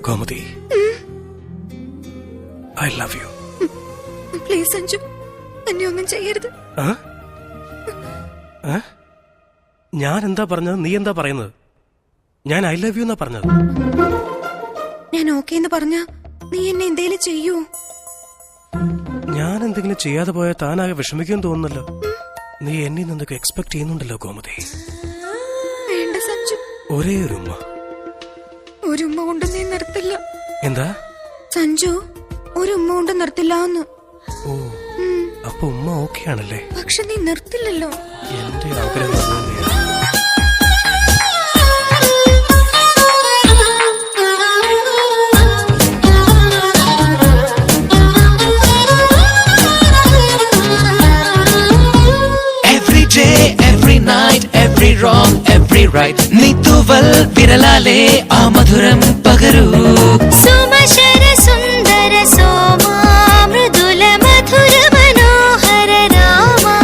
Gomati, I love you. Please, Sanju. എന്നെ ഒന്നും ചെയ്യരുത്. ഞാൻ എന്താ പറഞ്ഞത്, നീ എന്താ പറയുന്നത്? ഞാൻ ഐ ലവ് യു എന്നാ പറഞ്ഞത്. ഞാൻ ഓക്കേ എന്ന് പറഞ്ഞാ നീ എന്നെ എന്തേലും ചെയ്യൂ? ഞാൻ എന്തെങ്കിലും ചെയ്യാതെ പോയാൽ താനാകെ വിഷമിക്കുമെന്ന് തോന്നുന്നല്ലോ. നീ എന്നിൽ നിന്നൊക്കെ എക്സ്പെക്ട് ചെയ്യുന്നുണ്ടല്ലോ ഗോമതി. വേണ്ട സഞ്ജു. ഒരേ ഒരു ഉമ്മ കൊണ്ട് നീ നിർത്തില്ല. എന്താ സഞ്ജു, ഒരു ഉമ്മ കൊണ്ട് നിർത്തില്ല എന്ന്. ഓ, അപ്പൊ ഉമ്മ ഓക്കെ ആണല്ലേ? പക്ഷെ നീ നിർത്തില്ലല്ലോ. എന്റെ ആഗ്രഹം every night, every wrong, every right. Nituval viralale amadhuram pagaru. Sumashara sundara soma mridula madhura manohara rama.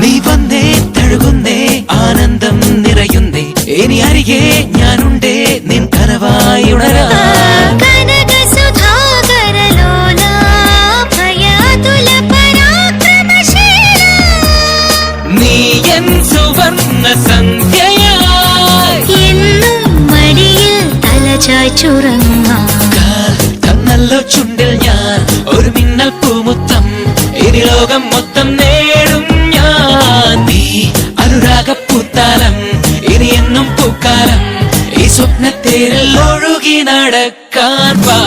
Nee vande thadugunne aanandam nirayunne. Eni arige njanunde nin kanavai unara. Kanaga sudhagara lola bhayatula parakramashila. Nee en suvarna sandhyayai ennum madiyil thalachachuranga. തന്നല്ലോ ചുണ്ടിൽ ഞാൻ ഒരു മിന്നൽ പൂമുത്തം. ഇനി ലോകം മൊത്തം നേടും ഞാൻ. നീ അനുരാഗപ്പൂത്താലം, ഇനി എന്നും പൂക്കാലം. ഈ സ്വപ്നത്തേരിൽ ഒഴുകി നടക്കാൻ വാ.